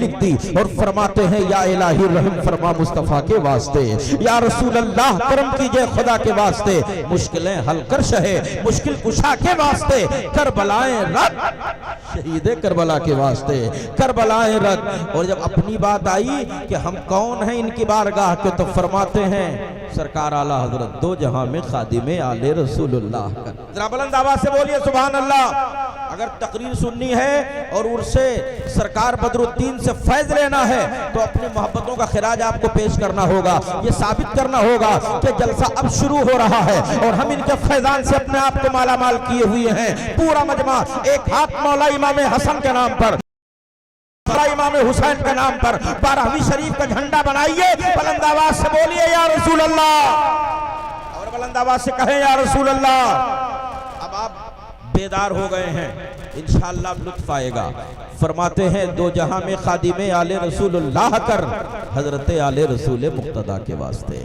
लिख दी और फरमाते हैं या इलाही रहम फरमा मुस्तफ़ा के वास्ते, या रसूल अल्लाह करम कीजिए खुदा के वास्ते, मुश्किलें हल कर शहे मुश्किल कुशा के वास्ते, करबलाएं रद शहीद करबला के वास्ते, करबलाएं रद। और जब अपनी बात आई कि हम कौन हैं इनकी बारगाह के, तो फरमाते हैं सरकार आला हजरत दो जहां में खादिमे आले रसूलुल्लाह का। जरा बुलंद आवाज से बोलिए सुभान अल्लाह। अगर तकरीर सुननी है और उनसे सरकार बदरुद्दीन से फैज लेना है तो अपनी मोहब्बतों का खिराज आपको पेश करना होगा, ये साबित करना होगा कि जलसा अब शुरू हो रहा है और हम इनके फैजान से अपने आप को माला माल किए हुए हैं। पूरा मजमा एक हाथ मौला इमाम हसन के नाम पर, इमाम हुसैन के नाम पर 12वीं शरीफ का झंडा बनाइए, बुलंद आवाज से बोलिए या रसूल अल्लाह, और बुलंद आवाज से कहें या रसूल अल्लाह। अब आप बेदार हो गए हैं, इंशाअल्लाह लुत्फ आएगा। फरमाते हैं दो जहां में खादिमे आले रसूलुल्लाह कर, हजरत आले रसूल मुक्तदा के वास्ते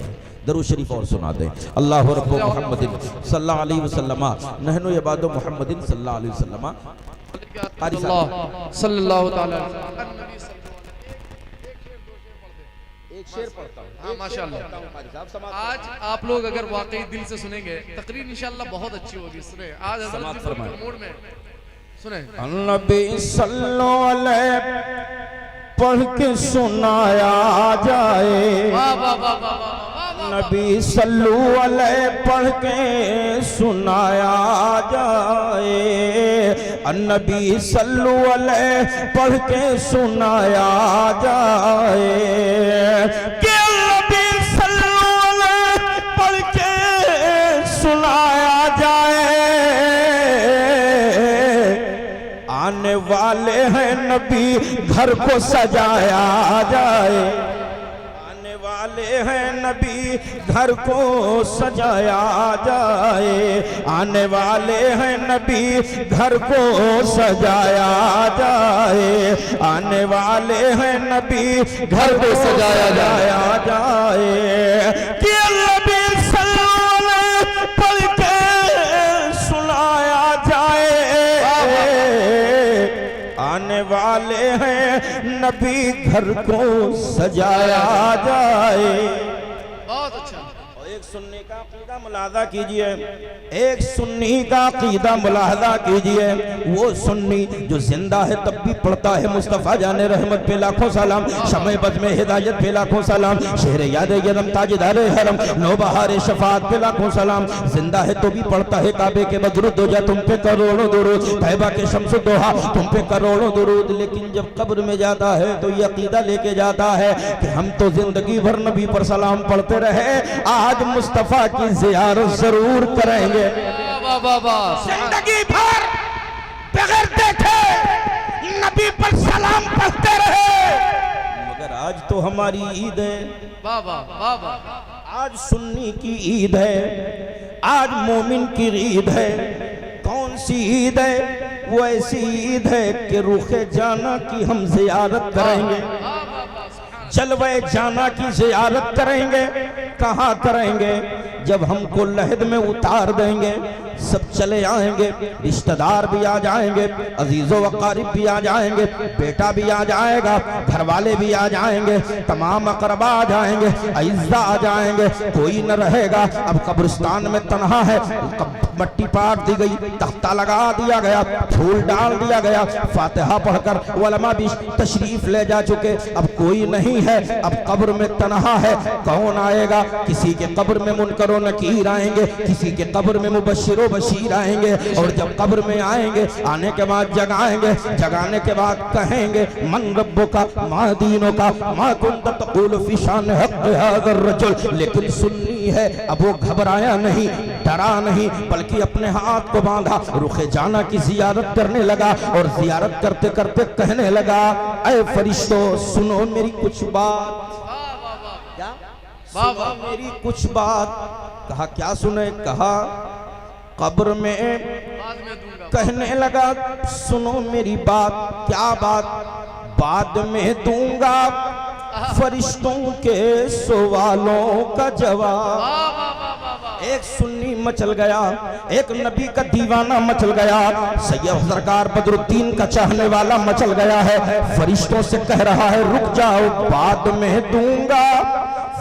दरूद शरीफ और सुना दें। अल्लाह रब्बु मुहम्मदिन सल्लल्लाहु अलैहि वसल्लम नहनु इबादु मुहम्मदिन सल्लल्लाहु अलैहि वसल्लम सल्लल्लाहु ताला। एक शेर पढ़ता हूं। हाँ माशाअल्लाह। आज आप लोग अगर वाकई दिल से सुनेंगे तकरीर इंशाअल्लाह बहुत अच्छी होगी। सुने आज हज़रत जी मूड में सुने। नबी सल्लल्लाहु अलैहि पढ़ के सुनाया जाए, वाह वाह वाह वाह। नबी सल्लल्लाहु अलैहि पढ़ के सुनाया जाए, नबी सल्लल्लाहु अलैहि पढ़ के सुनाया जाए, कि नबी सल्लल्लाहु अलैहि पढ़ के सुनाया जाए। आने वाले हैं नबी घर को सजाया जाए, आने वाले हैं नबी घर को सजाया जाए, आने वाले हैं नबी घर को सजाया जाए, आने वाले हैं नबी घर को सजाया जाए, कि नबी सल्लल्लाहु अलैहि पढ़ के सुनाया जाए। आने वाले हैं नबी घर को सजाया जाए। बहुत अच्छा। और एक सुन्नी का अकीदा मुलाहजा कीजिए, एक सुन्नी का अकीदा मुलाहजा कीजिए। वो सुन्नी जो जिंदा है तब भी पढ़ता है मुस्तफ़ा जाने रहमत पे लाखों सलाम, शमे बद में हिदायत पे लाखों सलाम, शहर याद यदम ताजदार हरम नौबहार शफात पे लाखों सलाम। जिंदा है तो भी पढ़ता है काबे के बदरुद दो जा तुम पे करोड़ों दुरूद, तैबा के शम्स दोहा तुम पे करोड़ों दुरूद। लेकिन जब कब्र में जाता है तो ये अकीदा लेके जाता है कि हम तो जिंदगी भर नबी पर सलाम पढ़ते रहे, आज मुस्तफ़ा की ज़ियारत जरूर करेंगे। जिंदगी भर बगैर देखे नबी पर सलाम पढ़ते रहे, मगर आज तो हमारी ईद है, आज सुन्नी की ईद है, आज मोमिन की ईद है। कौन सी ईद है? वो ऐसी ईद है कि रुखे जाना की हम ज़ियारत करेंगे, जलवे जाना की ज़ियारत करेंगे। कहाँ करेंगे? जब हमको लहद में उतार देंगे सब चले आएंगे, रिश्तेदार भी आ जाएंगे, अजीज़ो वक़ारिब भी आ जाएंगे, बेटा भी आ जाएगा, घर वाले भी आ जाएंगे, तमाम अक़रबा आ जाएंगे, अइज़्ज़ा आ जाएंगे, कोई न रहेगा। अब कब्रिस्तान में तन्हा है, मट्टी पाट दी गई, तख्ता लगा दिया गया, फूल डाल दिया गया, फातिहा पढ़कर उलमा भी तशरीफ ले जा चुके, अब कोई नहीं है, अब कब्र में तन्हा है। कौन आएगा? किसी के कब्र में मुनकर व नकीर आएंगे, किसी के कब्र में मुबश्शिर बशीर आएंगे। और जब कब्र में आएंगे, आने के बाद जगाएंगे, जगाने के बाद कहेंगे मन रब्बुका मा दीनुका मा कुंत तक़ूलु फी शान हक़्क़ हाज़ा रजुल। लेकिन सुन्नी है, अब वो घबराया नहीं, डरा नहीं, बल्कि अपने हाथ को बांधा, रुखे जाना की जियारत करने लगा। और जियारत करते करते कहने लगा, ऐ फरिश्तों सुनो मेरी कुछ बात। क्या? सुनो मेरी कुछ बात। कहा क्या सुने? कहा कब्र में कहने लगा सुनो मेरी बात। क्या बात? बाद में दूंगा फरिश्तों के सवालों का जवाब। एक सुन्नी मचल गया, एक नबी का दीवाना मचल गया, सैयद सरकार बदरुद्दीन का चाहने वाला मचल गया है। फरिश्तों से कह रहा है रुक जाओ बाद में दूंगा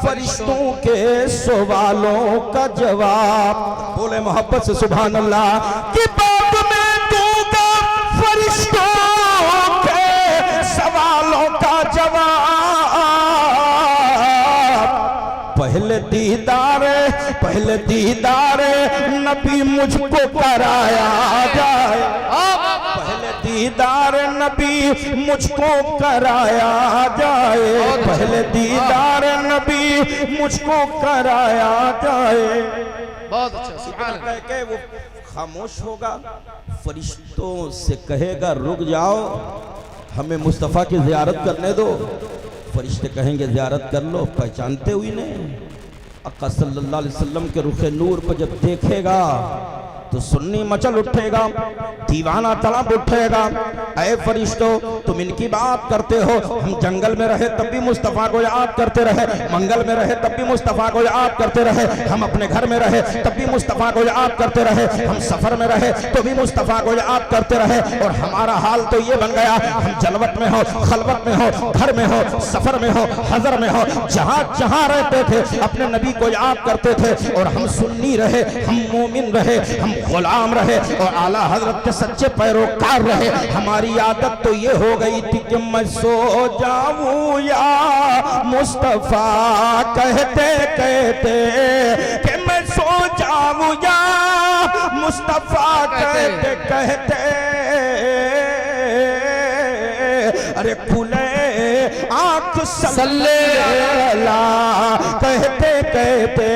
फरिश्तों के सवालों का जवाब। बोले मोहब्बत से सुभान अल्लाह कि बाद में दूंगा फरिश्तों के सवालों का जवाब। पहले दीदार नबी मुझको कराया जाए, पहले दीदार नबी मुझको कराया जाए, पहले दीदार नबी मुझको कराया जाए। बहुत अच्छा, सुभान अल्लाह। कह के वो खामोश होगा, फरिश्तों से कहेगा रुक जाओ हमें मुस्तफ़ा की ज़ियारत करने दो। फरिश्ते कहेंगे ज़ियारत कर लो, पहचानते हुई नहीं। अक्का सल्लल्लाहु अलैहि वसल्लम के रुखे नूर पर जब देखेगा तो सुन्नी मचल उठेगा, दीवाना तड़प उठेगा। ऐ फरिश्तों तुम इनकी बात करते हो, हम जंगल में रहे तब भी मुस्तफ़ा को याद करते रहे, मंगल में रहे तब भी मुस्तफ़ा को याद करते रहे, हम अपने घर में रहे तब भी मुस्तफ़ा को याद करते रहे, हम सफर में रहे तो भी मुस्तफ़ा को याद करते रहे। और हमारा हाल तो ये बन गया हम जलवत में हो, खलवत में हो, घर में हो, सफर में हो, हजर में हो, जहाँ जहाँ रहते थे अपने नबी को याद करते थे। और हम सुन्नी रहे, हम मोमिन रहे, हम गुलाम रहे और आला हजरत के सच्चे पैरोकार रहे। हमारी आदत तो ये हो गई थी कि मैं सो जाऊं या मुस्तफा कहते कहते, कि मैं सो जाऊं या मुस्तफा कहते कहते। अरे खुले आंख सल्ले अल्लाह कहते कहते।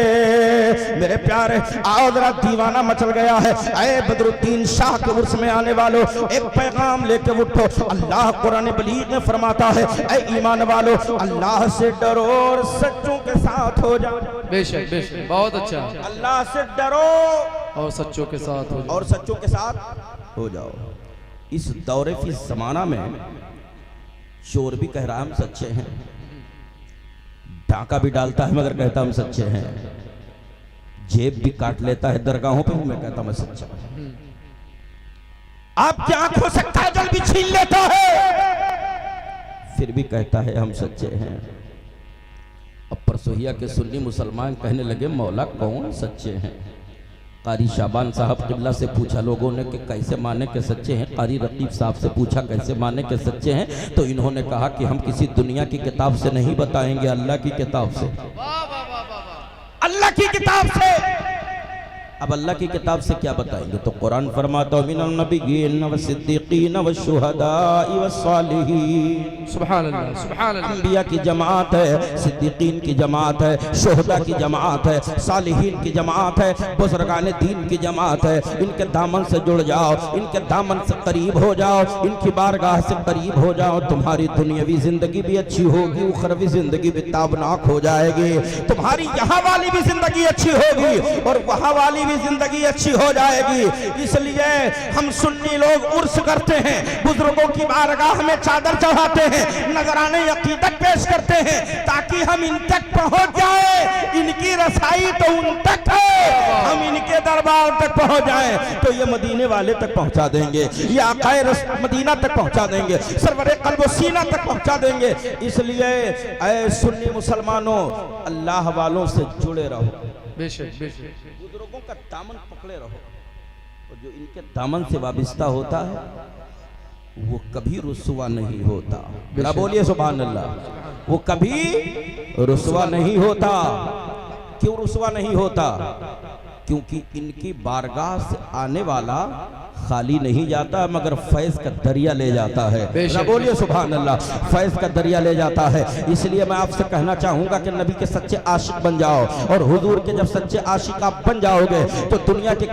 मेरे प्यारे आओ जरा दीवाना मचल गया है। ऐ बदरुद्दीन शाह के उर्स में आने वालों एक पैगाम लेके उठो। अल्लाह कुरान बलीग में फरमाता है ऐ ईमान वालों अल्लाह से डरो और सच्चों के साथ हो जाओ। बेशक बेशक, बहुत अच्छा। अल्लाह से डरो और सच्चों के साथ हो जाओ, और सच्चों के साथ हो जाओ। इस दौरे की जमाना में चोर भी कह रहा हम सच्चे हैं, डाका भी डालता है मगर कहता हम सच्चे हैं, जेब भी काट लेता है दरगाहों पे मैं कहता मैं सच्चा हूं। आपकी आंखों से काजल भी छीन लेता है फिर भी कहता है हम सच्चे हैं। अब परसोहिया के सुन्नी मुसलमान कहने लगे मौला कौन सच्चे हैं। कारी शाबान साहब किबला से पूछा लोगों ने कि कैसे माने के सच्चे हैं। कारी रकीब साहब से पूछा कैसे माने के सच्चे हैं, तो इन्होंने कहा कि हम किसी दुनिया की किताब से नहीं बताएंगे, अल्लाह की किताब से। अल्लाह की किताब से। अब अल्लाह की किताब से क्या बताएंगे, तो कुरान फरमाता है मिनन नबिय्यीन व सिद्दीकीन व शुहदाई व सालिहीन। सुभान अल्लाह, सुभान अल्लाह। अंबिया की जमात है, सिद्दीकीन की जमात है, शुहदा की जमात है, सालिहीन की जमात है, बुजुर्गान दीन की जमात है। इनके दामन से जुड़ जाओ, इनके दामन से करीब हो जाओ, इनकी बारगाह से करीब हो जाओ। तुम्हारी दुनियावी जिंदगी भी अच्छी होगी, उखरवी जिंदगी भी ताबनाक हो जाएगी। तुम्हारी यहाँ वाली भी जिंदगी अच्छी होगी और वहाँ वाली भी जिंदगी अच्छी हो जाएगी। इसलिए हम सुन्नी लोग उर्स करते हैं, बुजुर्गों की बारगाह में चादर चढ़ाते हैं, नजराने अकीदत पेश करते हैं ताकि हम इन तक पहुंच जाए। इनकी रसाई तो उन तक है, हम इनके दरबार तक पहुंच जाए तो ये मदीने वाले तक पहुंचा देंगे, ये आकाए मदीना तक पहुंचा देंगे, सरवरे कल्ब सीना तक पहुंचा देंगे। इसलिए ऐ सुन्नी मुसलमानों अल्लाह वालों से जुड़े रहो, बेशक बेशक, बुजुर्गों का दामन पकड़े रहो। और जो इनके दामन से वाबिस्ता होता है वो कभी रुसवा नहीं होता। मेरा बोलिए सुभान अल्लाह। वो कभी रुसवा नहीं होता। क्यों रुसवा नहीं होता? क्योंकि इनकी बारगाह से आने वाला खाली नहीं जाता मगर फैज का दरिया ले जाता है। बोलिए सुभान अल्लाह। फैज का दरिया ले जाता है। इसलिए मैं आपसे कहना चाहूंगा कि नबी के सच्चे आशिक बन जाओ, और हुजूर के जब सच्चे आशिक आप बन जाओगे तो दुनिया के